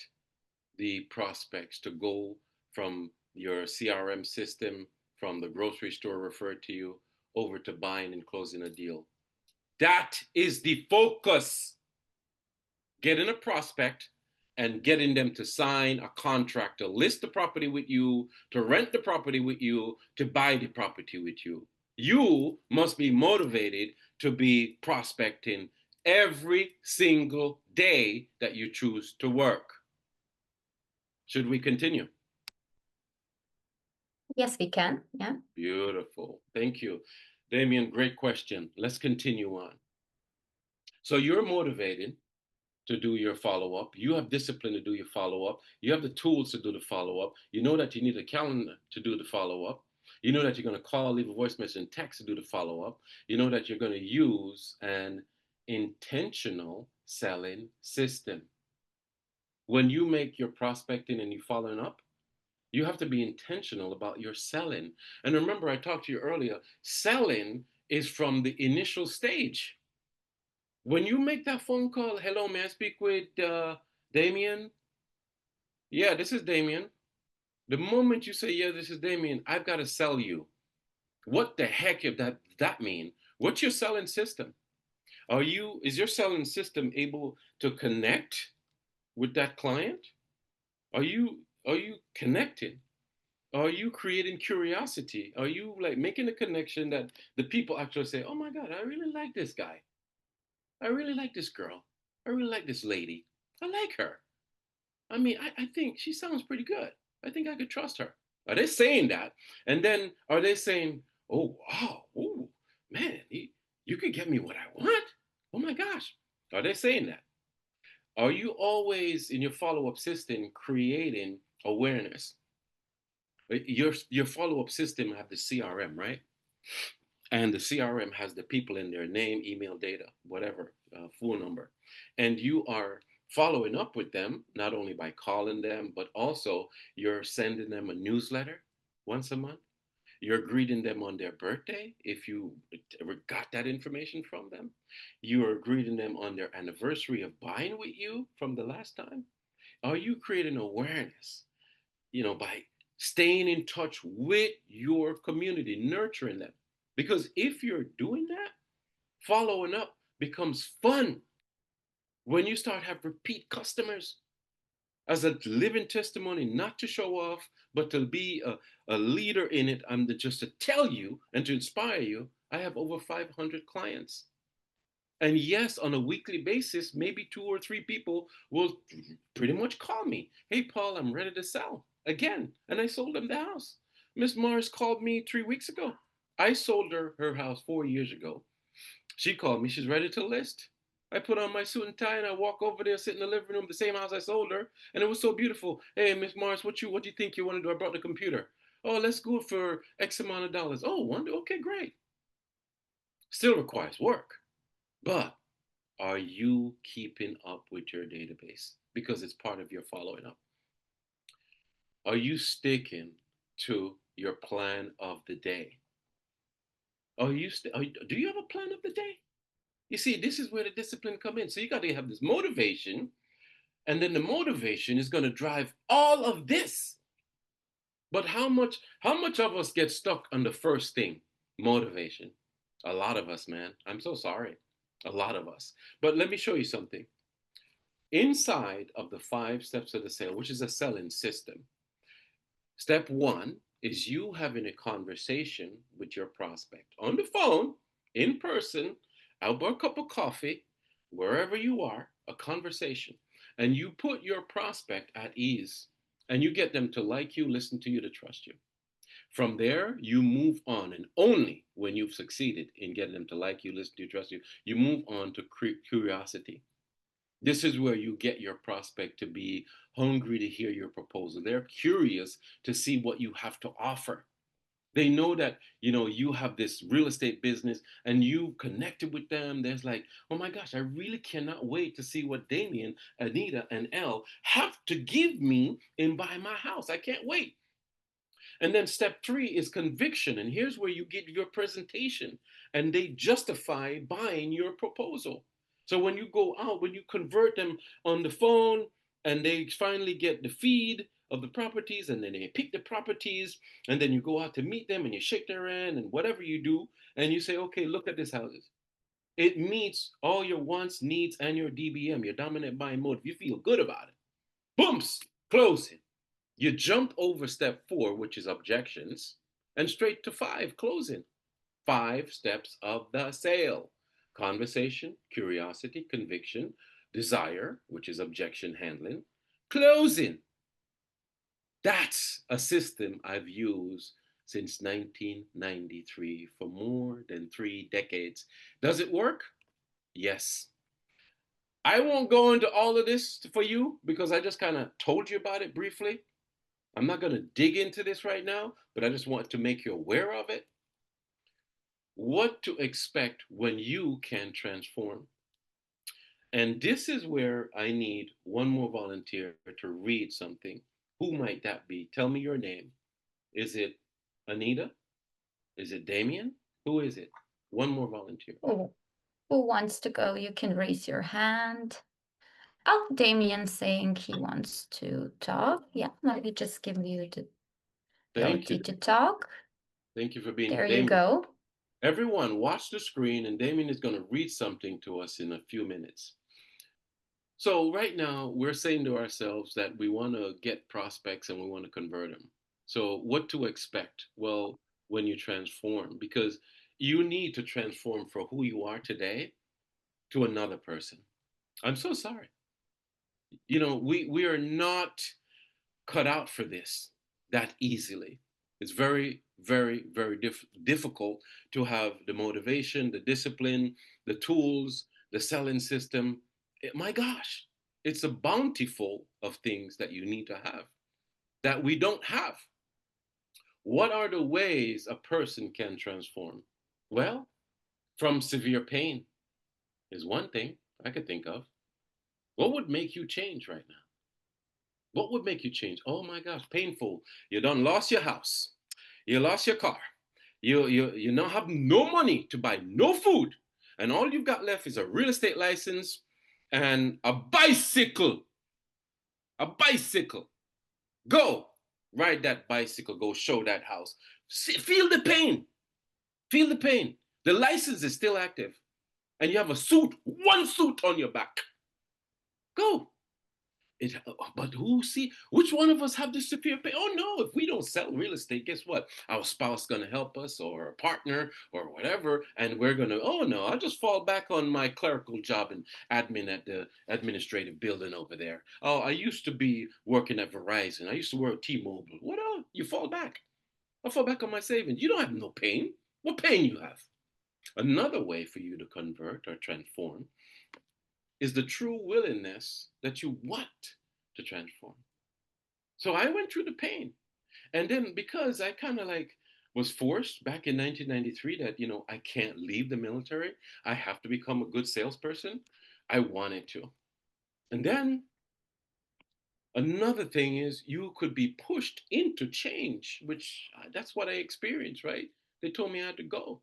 the prospects to go from your CRM system, from the grocery store referred to you, over to buying and closing a deal. That is the focus. Getting a prospect and getting them to sign a contract to list the property with you, to rent the property with you, to buy the property with you. You must be motivated to be prospecting every single day that you choose to work. Should we continue? Yes, we can. Yeah. Beautiful. Thank you. Damien, great question. Let's continue on. So you're motivated to do your follow-up. You have discipline to do your follow-up. You have the tools to do the follow-up. You know that you need a calendar to do the follow-up. You know that you're going to call, leave a voice message, and text to do the follow-up. You know that you're going to use an intentional selling system. When you make your prospecting and you following up, you have to be intentional about your selling. And remember, I talked to you earlier, selling is from the initial stage. When you make that phone call, hello, may I speak with Damien? Yeah, this is Damien. The moment you say, yeah, this is Damien, I've got to sell you. What the heck if that mean? What's your selling system? Is your selling system able to connect with that client? Are you connected? Are you creating curiosity? Are you like making a connection that the people actually say, oh my God, I really like this guy. I really like this girl. I really like this lady. I like her. I mean, I think she sounds pretty good. I think I could trust her. Are they saying that? And then are they saying, oh, wow, oh, man, you could get me what I want? Oh my gosh. Are they saying that? Are you always in your follow-up system creating awareness? Your follow-up system have the CRM, right? And the CRM has the people in their name, email, data, whatever, phone number. And you are following up with them, not only by calling them, but also you're sending them a newsletter once a month. You're greeting them on their birthday if you ever got that information from them. You are greeting them on their anniversary of buying with you from the last time. Are you creating awareness, by staying in touch with your community, nurturing them? Because if you're doing that, following up becomes fun when you start have repeat customers as a living testimony, not to show off, but to be a leader in it. I'm just to tell you and to inspire you. I have over 500 clients. And yes, on a weekly basis, maybe 2 or 3 people will pretty much call me. Hey, Paul, I'm ready to sell again. And I sold them the house. Miss Mars called me 3 weeks ago. I sold her house 4 years ago. She called me. She's ready to list. I put on my suit and tie and I walk over there, sit in the living room, the same house I sold her, and it was so beautiful. Hey, Miss Mars, what do you think you want to do? I brought the computer. Oh, let's go for X amount of dollars. Oh, wonder. Okay, great. Still requires work, but are you keeping up with your database? Because it's part of your following up. Are you sticking to your plan of the day? Do you have a plan of the day? You see, this is where the discipline come in. So you got to have this motivation, and then the motivation is going to drive all of this. But how much of us get stuck on the first thing, motivation? A lot of us, man. I'm so sorry. A lot of us. But let me show you something. Inside of the 5 steps of the sale, which is a selling system, step 1 is you having a conversation with your prospect on the phone, in person, over a cup of coffee, wherever you are, a conversation. And you put your prospect at ease and you get them to like you, listen to you, to trust you. From there, you move on, and only when you've succeeded in getting them to like you, listen to you, trust you, you move on to curiosity. This is where you get your prospect to be hungry to hear your proposal. They're curious to see what you have to offer. They know that, you have this real estate business and you connected with them. There's like, oh my gosh, I really cannot wait to see what Damien, Anita, and Elle have to give me and buy my house. I can't wait. And then step 3 is conviction. And here's where you get your presentation and they justify buying your proposal. So when you go out, when you convert them on the phone and they finally get the feed of the properties and then they pick the properties and then you go out to meet them and you shake their hand and whatever you do and you say, okay, look at this houses. It meets all your wants, needs, and your DBM, your dominant buying motive. You feel good about it. Booms, closing. You jump over step 4, which is objections, and straight to 5, closing. 5 steps of the sale: conversation, curiosity, conviction, desire, which is objection handling, closing. That's a system I've used since 1993 for more than 3 decades. Does it work? Yes. I won't go into all of this for you because I just kind of told you about it briefly. I'm not going to dig into this right now, but I just want to make you aware of it. What to expect when you can transform. And this is where I need one more volunteer to read something. Who might that be? Tell me your name. Is it Anita? Is it Damien? Who is it? One more volunteer. Who wants to go? You can raise your hand. Oh, Damien saying he wants to talk. Yeah, let me just give you the ability to talk. Thank you for being there. Damien. You go. Everyone, watch the screen, and Damien is going to read something to us in a few minutes. So right now, we're saying to ourselves that we want to get prospects and we want to convert them. So what to expect? Well, when you transform, because you need to transform from who you are today to another person. I'm so sorry. You know, we are not cut out for this that easily. It's very, very, very difficult to have the motivation, the discipline, the tools, the selling system. My gosh, it's a bountiful of things that you need to have that we don't have. What are the ways a person can transform? Well, from severe pain is one thing I could think of. What would make you change right now? What would make you change? Oh my gosh, painful. You done lost your house. You lost your car. You now have no money to buy no food. And all you've got left is a real estate license and a bicycle. A bicycle. Go ride that bicycle. Go show that house. Feel the pain. Feel the pain. The license is still active. And you have a suit, one suit on your back. Go. But which one of us have the superior pay? Oh no, if we don't sell real estate, guess what? Our spouse is going to help us, or a partner, or whatever, and we're going to, oh no, I'll just fall back on my clerical job and admin at the administrative building over there. Oh, I used to be working at Verizon. I used to work at T-Mobile. What else? You fall back. I fall back on my savings. You don't have no pain. What pain you have? Another way for you to convert or transform is the true willingness that you want to transform. So I went through the pain. And then because I kind of like was forced back in 1993 that, you know, I can't leave the military, I have to become a good salesperson, I wanted to. And then another thing is you could be pushed into change, which that's what I experienced, right? They told me I had to go.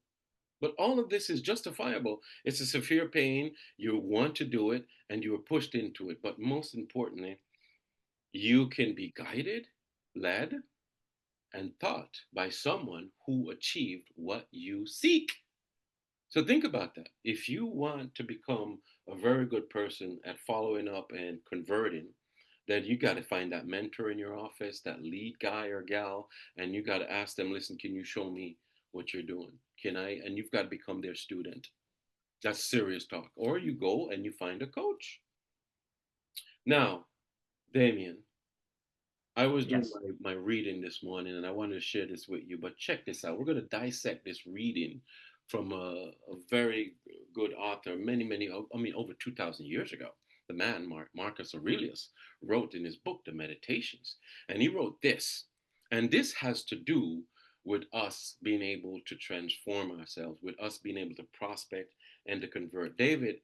But all of this is justifiable. It's a severe pain. You want to do it and you were pushed into it. But most importantly, you can be guided, led, and taught by someone who achieved what you seek. So think about that. If you want to become a very good person at following up and converting, then you got to find that mentor in your office, that lead guy or gal, and you got to ask them, listen, can you show me what you're doing? Can I? And you've got to become their student. That's serious talk. Or you go and you find a coach. Now, Damien, I was doing Yes. my reading this morning and I wanted to share this with you, but check this out. We're going to dissect this reading from a very good author, over 2,000 years ago. The man, Marcus Aurelius, wrote in his book, The Meditations. And he wrote this. And this has to do with us being able to transform ourselves, with us being able to prospect and to convert. Damien,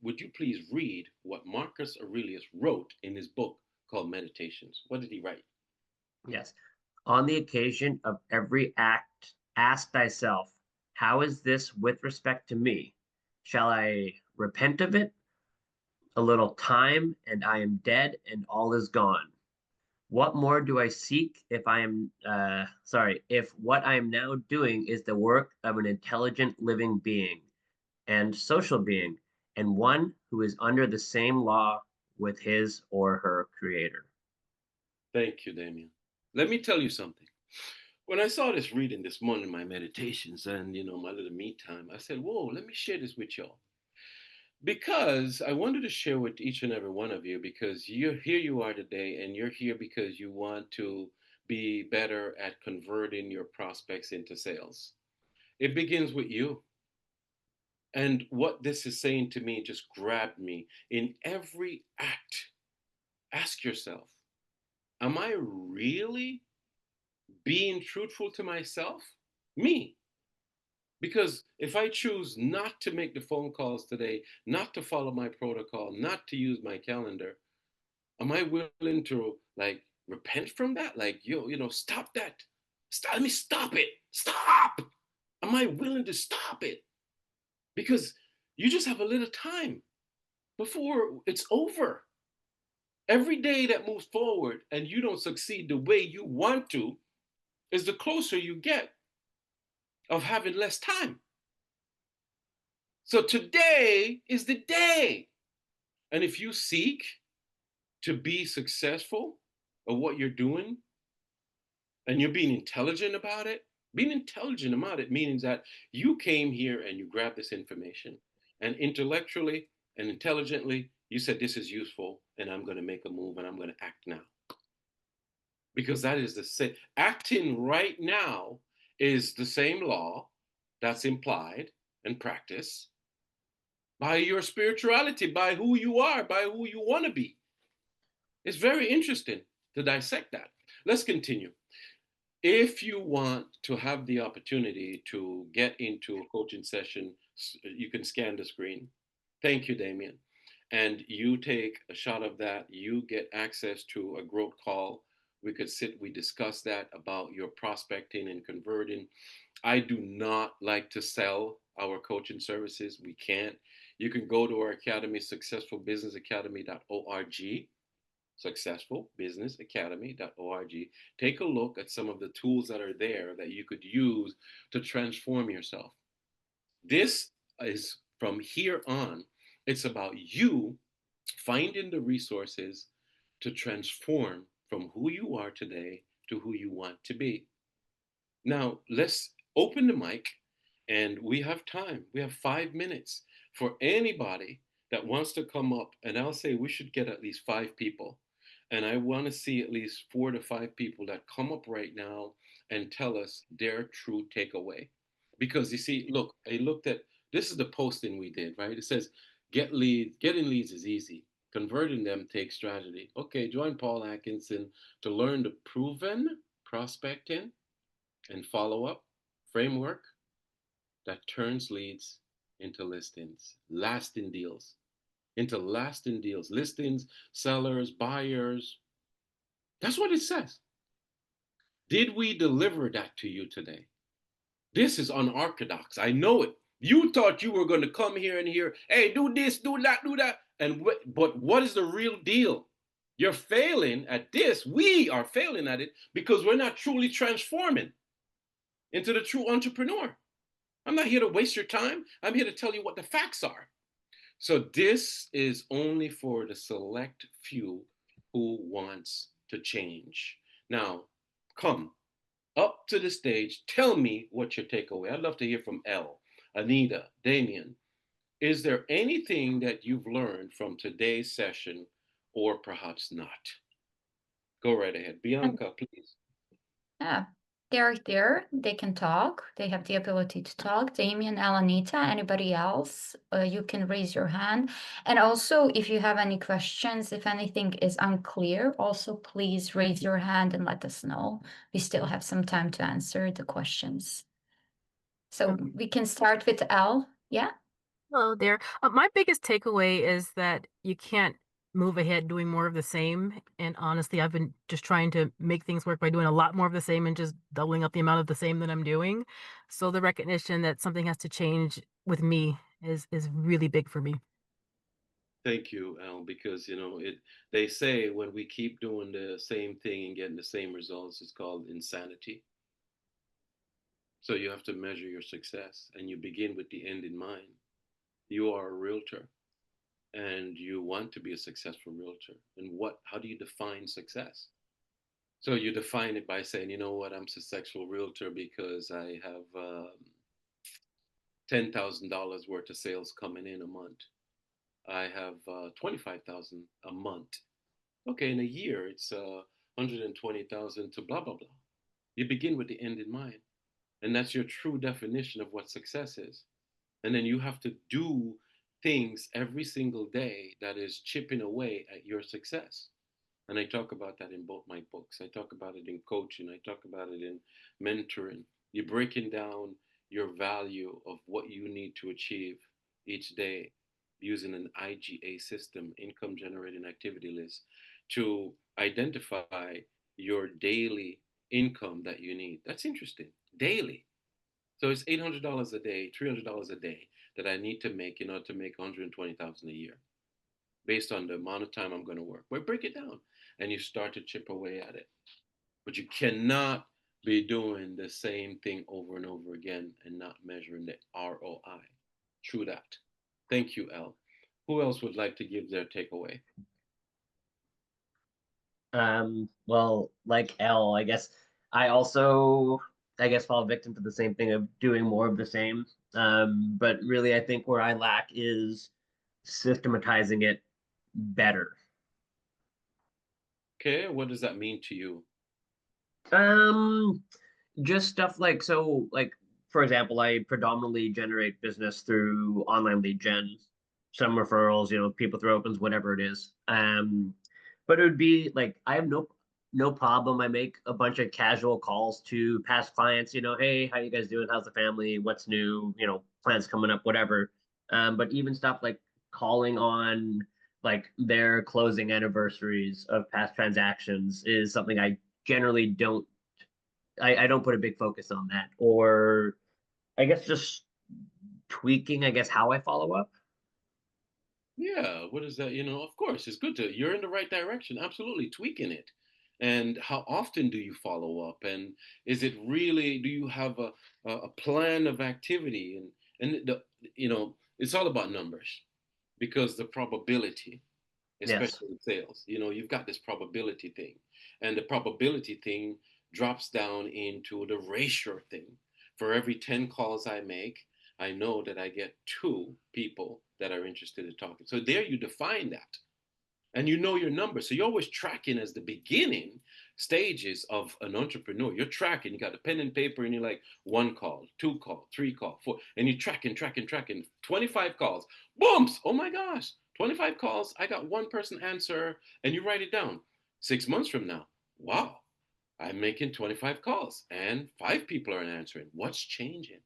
would you please read what Marcus Aurelius wrote in his book called Meditations? What did he write? Yes. On the occasion of every act, ask thyself, how is this with respect to me? Shall I repent of it? A little time, and I am dead, and all is gone. What more do I seek if if what I am now doing is the work of an intelligent living being and social being, and one who is under the same law with his or her creator? Thank you, Damien. Let me tell you something. When I saw this reading this morning, my meditations and, you know, my little me time, I said, whoa, let me share this with y'all. Because I wanted to share with each and every one of you, because you are today, and you're here because you want to be better at converting your prospects into sales. It begins with you. And what this is saying to me just grabbed me. In every act, ask yourself, am I really being truthful to myself? Me. Because if I choose not to make the phone calls today, not to follow my protocol, not to use my calendar, am I willing to like repent from that? Like, stop that. Let me stop it. Stop. Am I willing to stop it? Because you just have a little time before it's over. Every day that moves forward and you don't succeed the way you want to is the closer you get of having less time. So today is the day. And if you seek to be successful at what you're doing and you're being intelligent about it, means that you came here and you grabbed this information and intellectually and intelligently, You said this is useful, and I'm going to make a move, and I'm going to act now. Because that is the same. Acting right now is the same law that's implied and practiced by your spirituality, by who you are, by who you want to be. It's very interesting to dissect that. Let's continue. If you want to have the opportunity to get into a coaching session, you can scan the screen. Thank you, Damien. And you take a shot of that, you get access to a growth call. We could sit, we discuss that about your prospecting and converting. I do not like to sell our coaching services. We can't. You can go to our academy, successfulbusinessacademy.org, successfulbusinessacademy.org. Take a look at some of the tools that are there that you could use to transform yourself. This is from here on, it's about you finding the resources to transform from who you are today to who you want to be. Now, let's open the mic, and we have time. We have 5 minutes for anybody that wants to come up, and I'll say we should get at least 5 people. And I want to see at least 4 to 5 people that come up right now and tell us their true takeaway. Because you see, look, I looked at, this is the posting we did, right? It says, getting leads is easy. Converting them takes strategy. Okay, join Paul Atkinson to learn the proven prospecting and follow-up framework that turns leads into listings, lasting deals, listings, sellers, buyers. That's what it says. Did we deliver that to you today? This is unorthodox. I know it. You thought you were going to come here and hear, hey, do this, do that, do that. But what is the real deal? You're failing at this. We are failing at it because we're not truly transforming into the true entrepreneur. I'm not here to waste your time. I'm here to tell you what the facts are. So this is only for the select few who wants to change. Now, come up to the stage. Tell me what's your takeaway. I'd love to hear from Elle, Anita, Damien. Is there anything that you've learned from today's session or perhaps not? Go right ahead. Bianca, please. Yeah, they're there. They can talk. They have the ability to talk. Damien, Alanita, anybody else, you can raise your hand. And also, if you have any questions, if anything is unclear, also please raise your hand and let us know. We still have some time to answer the questions. So we can start with Al. Yeah. Hello there. My biggest takeaway is that you can't move ahead doing more of the same. And honestly, I've been just trying to make things work by doing a lot more of the same and just doubling up the amount of the same that I'm doing. So the recognition that something has to change with me is really big for me. Thank you, Al, because they say when we keep doing the same thing and getting the same results, it's called insanity. So you have to measure your success and you begin with the end in mind. You are a realtor and you want to be a successful realtor. And how do you define success? So you define it by saying, you know what, I'm a successful realtor because I have $10,000 worth of sales coming in a month. I have 25,000 a month. Okay, in a year, it's 120,000 to blah, blah, blah. You begin with the end in mind. And that's your true definition of what success is. And then you have to do things every single day that is chipping away at your success. And I talk about that in both my books. I talk about it in coaching. I talk about it in mentoring. You're breaking down your value of what you need to achieve each day using an IGA system, income generating activity list, to identify your daily income that you need. That's interesting. Daily. So it's $800 a day, $300 a day that I need to make in order to make 120,000 a year, based on the amount of time I'm going to work. Well, break it down, and you start to chip away at it. But you cannot be doing the same thing over and over again and not measuring the ROI. True that. Thank you, Elle. Who else would like to give their takeaway? Well, like Elle, I guess I also fall victim to the same thing of doing more of the same. But really I think where I lack is systematizing it better? Okay, what does that mean to you? Just stuff like, so like, for example, I predominantly generate business through online lead gen, some referrals, people through opens, whatever it is. But it would be like I have no problem. I make a bunch of casual calls to past clients, hey, how you guys doing? How's the family? What's new? Plans coming up, whatever. But even stuff like calling on like their closing anniversaries of past transactions is something I generally don't I don't put a big focus on that. Or I guess just tweaking, I guess, how I follow up. Yeah, what is that? Of course, it's good you're in the right direction. Absolutely, tweaking it. And how often do you follow up? And is it really, do you have a plan of activity? And it's all about numbers because the probability, Yes. especially in sales, you've got this probability thing. And the probability thing drops down into the ratio thing. For every 10 calls I make, I know that I get 2 people that are interested in talking. So there you define that. And you know your numbers. So you're always tracking as the beginning stages of an entrepreneur. You're tracking, you got a pen and paper, and you're like 1 call, 2 call, 3 call, 4, and you're tracking. 25 calls. Booms! Oh my gosh. 25 calls. I got 1 person answer, and you write it down. 6 months from now, wow, I'm making 25 calls and 5 people are answering. What's changing?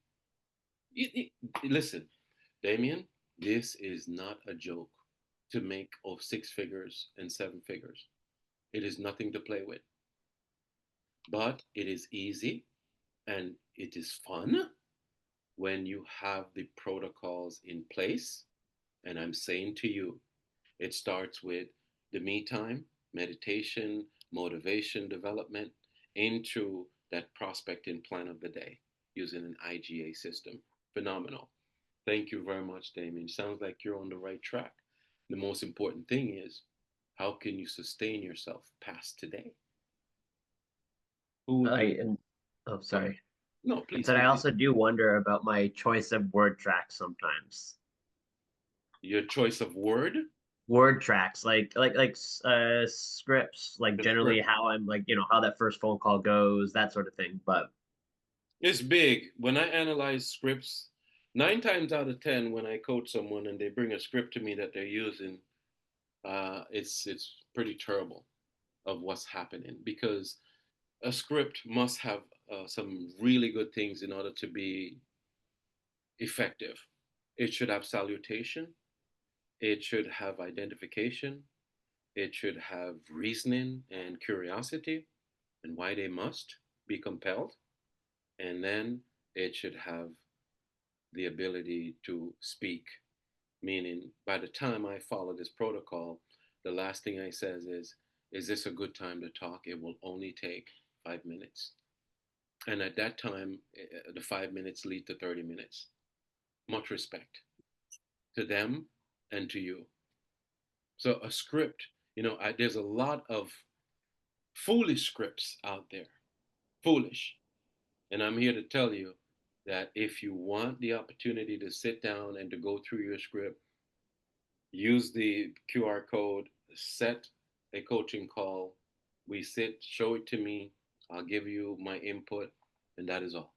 Listen, Damien, this is not a joke to make of 6 figures and 7 figures. It is nothing to play with, but it is easy and it is fun when you have the protocols in place. And I'm saying to you, it starts with the me time, meditation, motivation development into that prospecting plan of the day using an IGA system. Phenomenal. Thank you very much, Damien. Sounds like you're on the right track. The most important thing is how can you sustain yourself past today? Who would I be? and oh, Go ahead. sorry. No, I please said I continue. also do wonder about my choice of word tracks sometimes. Your choice of word, Word tracks, scripts, like the generally script. how I'm like, how that first phone call goes, that sort of thing. But It's big. When I analyze scripts, 9 times out of 10, when I coach someone and they bring a script to me that they're using, it's pretty terrible of what's happening because a script must have some really good things in order to be effective. It should have salutation. It should have identification. It should have reasoning and curiosity and why they must be compelled. And then it should have the ability to speak, meaning by the time I follow this protocol, the last thing I says is this a good time to talk? It will only take 5 minutes. And at that time, the 5 minutes lead to 30 minutes. Much respect to them and to you. So a script, there's a lot of foolish scripts out there. Foolish. And I'm here to tell you that if you want the opportunity to sit down and to go through your script, use the QR code, set a coaching call. We sit, show it to me. I'll give you my input, and that is all.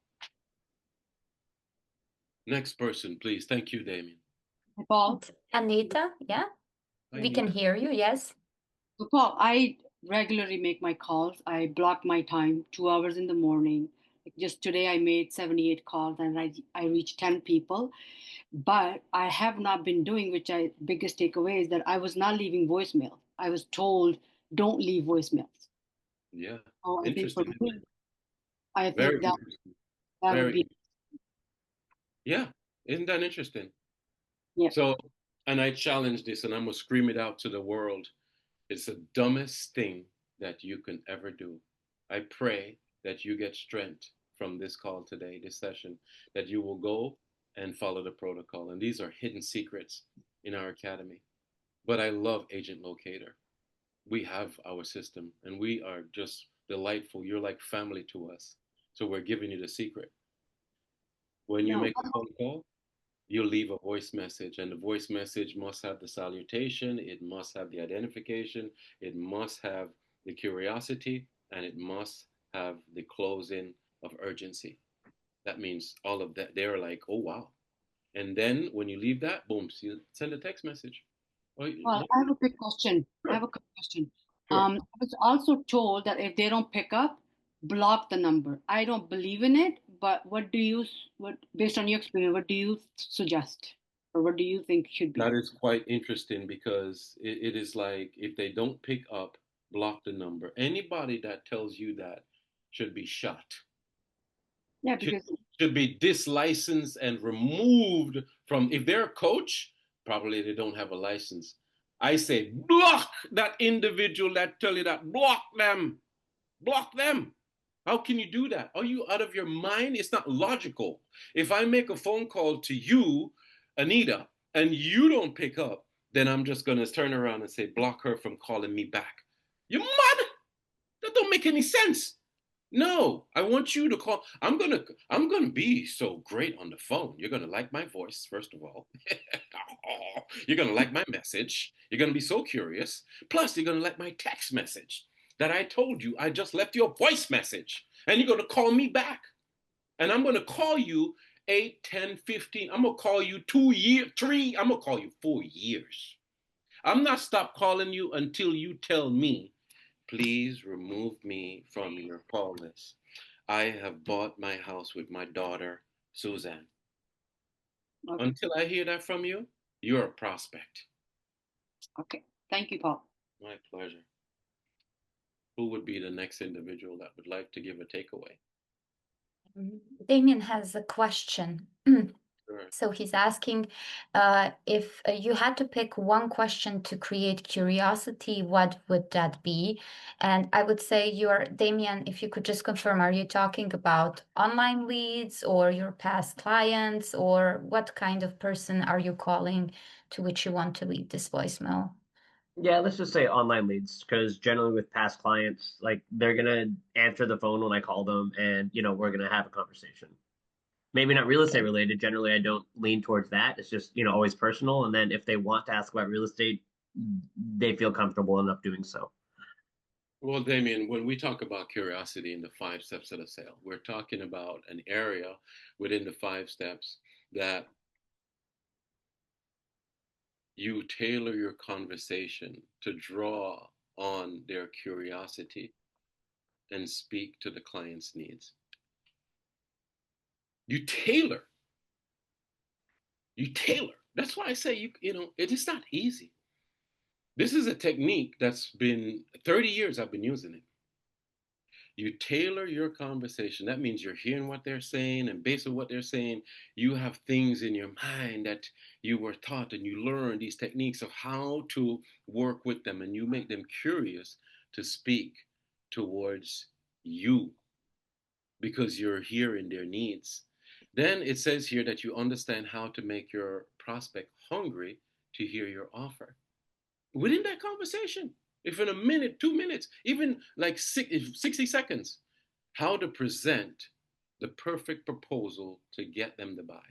Next person, please. Thank you, Damien. Paul, Anita, yeah, Hi, we can Nita. hear you. Yes. so Paul, I regularly make my calls. I block my time 2 hours in the morning. Like just today, I made 78 calls and I reached 10 people. But I have not been doing, which I biggest takeaway is that I was not leaving voicemail. I was told don't leave voicemails. Yeah. So I think for Interesting, isn't me, it? I Very think that interesting. that would Very, be yeah. Isn't that interesting? yeah. So, and I challenge this and I'm going to scream it out to the world. It's the dumbest thing that you can ever do. I pray that you get strength from this call today, this session, that you will go and follow the protocol. And these are hidden secrets in our academy. But I love Agent Locator. We have our system and we are just delightful. You're like family to us. So we're giving you the secret. When you No, make a phone call, you leave a voice message, and the voice message must have the salutation, it must have the identification, it must have the curiosity, and it must have the closing of urgency. That means all of that. They're like, oh, wow. And then when you leave that, boom, you send a text message. Oh, Well, I have a quick question. I have sure, a quick question. sure. I was also told that if they don't pick up, block the number. I don't believe in it, but what, based on your experience, what do you suggest? Or what do you think should be? That is quite interesting because it is like if they don't pick up, block the number. Anybody that tells you that should be shot. Yeah, should, because should be dislicensed and removed from, if they're a coach, probably they don't have a license. I say block that individual that tell you that. Block them. Block them. How can you do that? Are you out of your mind? It's not logical. If I make a phone call to you, Anita, and you don't pick up, then I'm just going to turn around and say block her from calling me back. You mad? That don't make any sense. No, I want you to call. I'm gonna be so great on the phone. You're gonna like my voice, first of all. You're gonna like my message. You're gonna be so curious. Plus, you're gonna like my text message that I told you I just left you a voice message. And you're gonna call me back. And I'm gonna call you 8, 10, 15. I'm gonna call you 2 years, 3, I'm gonna call you 4 years. I'm not stop calling you until you tell me, please remove me from your call list. I have bought my house with my daughter, Suzanne. okay, Until I hear that from you, you're a prospect. okay. Thank you, Paul. My pleasure. Who would be the next individual that would like to give a takeaway? Damien has a question. Sure. So he's asking if you had to pick one question to create curiosity, what would that be? And I would say Damien, if you could just confirm, are you talking about online leads or your past clients, or what kind of person are you calling to which you want to leave this voicemail? Yeah, let's just say online leads, because generally with past clients, like they're gonna answer the phone when I call them, and we're gonna have a conversation. Maybe not real estate Okay. related. Generally, I don't lean towards that. It's just always personal. And then if they want to ask about real estate, they feel comfortable enough doing so. Well, Damien, when we talk about curiosity in the 5 steps of the sale, we're talking about an area within the 5 steps that you tailor your conversation to draw on their curiosity and speak to the client's needs. You tailor. You tailor. That's why I say it is not easy. This is a technique that's been 30 years I've been using it. You tailor your conversation. That means you're hearing what they're saying, and based on what they're saying, you have things in your mind that you were taught, and you learn these techniques of how to work with them, and you make them curious to speak towards you because you're hearing their needs. Then it says here that you understand how to make your prospect hungry to hear your offer within that conversation. If in a minute, 2 minutes, even like 60 seconds, how to present the perfect proposal to get them to buy.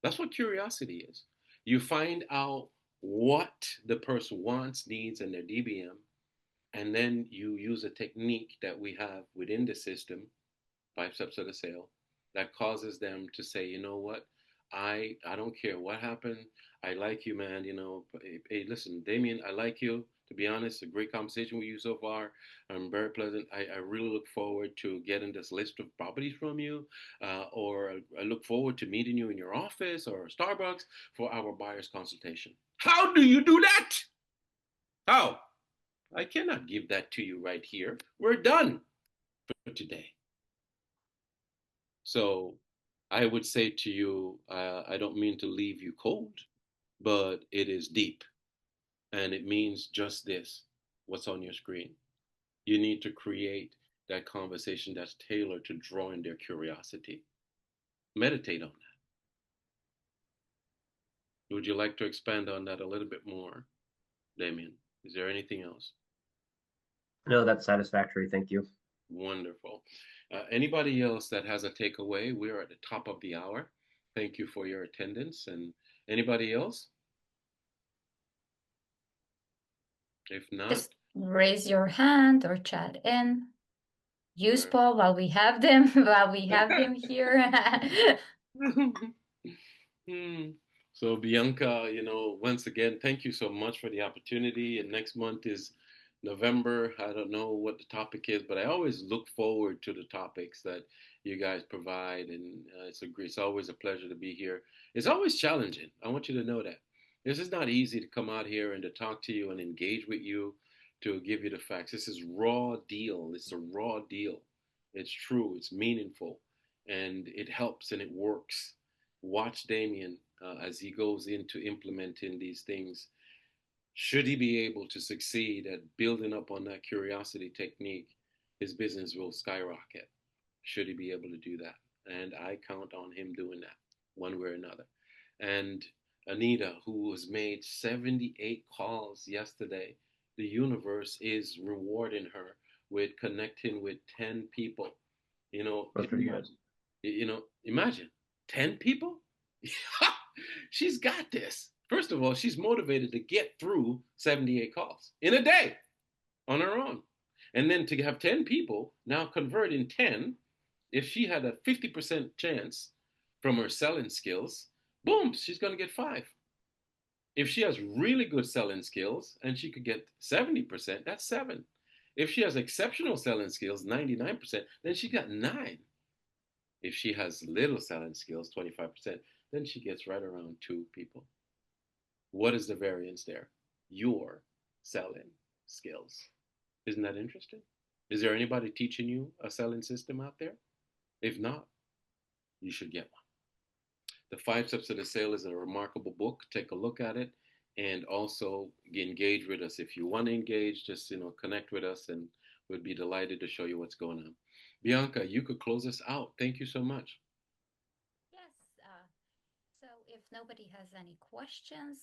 That's what curiosity is. You find out what the person wants, needs, and their DBM, and then you use a technique that we have within the system, 5 steps of the sale, that causes them to say, you know what, I don't care what happened. I like you, man. Hey, listen, Damien, I like you. To be honest, a great conversation with you so far. I'm very pleasant. I really look forward to getting this list of properties from you, or I look forward to meeting you in your office or Starbucks for our buyer's consultation. How do you do that? How? I cannot give that to you right here. We're done for today. So I would say to you, I don't mean to leave you cold, but it is deep. And it means just this, what's on your screen. You need to create that conversation that's tailored to drawing their curiosity. Meditate on that. Would you like to expand on that a little bit more, Damien? Is there anything else? No, that's satisfactory. Thank you. Wonderful. Anybody else that has a takeaway? We're at the top of the hour. thank you for your attendance. And anybody else? If not, Just raise your hand or chat in. Use Sure. Paul while we have them, while we have him here. So Bianca, once again, thank you so much for the opportunity. And next month is November. I don't know what the topic is, but I always look forward to the topics that you guys provide, and it's always a pleasure to be here. It's always challenging. I want you to know that this is not easy to come out here and to talk to you and engage with you, to give you the facts. This is raw deal. It's a raw deal. It's true. It's meaningful, and it helps and it works. Watch Damien as he goes into implementing these things. Should he be able to succeed at building up on that curiosity technique, his business will skyrocket. Should he be able to do that? And I count on him doing that one way or another. And Anita, who has made 78 calls yesterday, the universe is rewarding her with connecting with 10 people. That's pretty good. Imagine 10 people. She's got this. First of all, she's motivated to get through 78 calls in a day on her own. And then to have 10 people now convert in 10, if she had a 50% chance from her selling skills, boom, she's going to get 5. If she has really good selling skills and she could get 70%, that's 7. If she has exceptional selling skills, 99%, then she got 9. If she has little selling skills, 25%, then she gets right around 2 people. What is the variance there? Your selling skills. Isn't that interesting? Is there anybody teaching you a selling system out there? If not, you should get one. The 5 Steps to the Sale is a remarkable book. Take a look at it, and also engage with us. If you want to engage, just connect with us, and we'd be delighted to show you what's going on. Bianca, you could close us out. Thank you so much. So if nobody has any questions,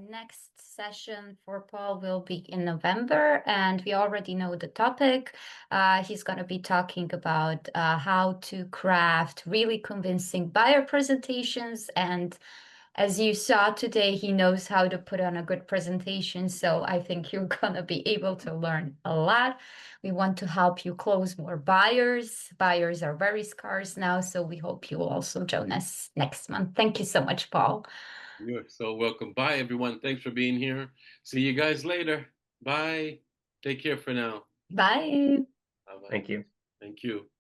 next session for Paul will be in November, and we already know the topic. He's going to be talking about how to craft really convincing buyer presentations, and as you saw today, he knows how to put on a good presentation. So I think you're going to be able to learn a lot. We want to help you close more buyers. Buyers are very scarce now. So we hope you will also join us next month. Thank you so much, Paul. You're so welcome. Bye, everyone. Thanks for being here. See you guys later. Bye. Take care for now. Bye. Bye-bye. Thank you. Thank you.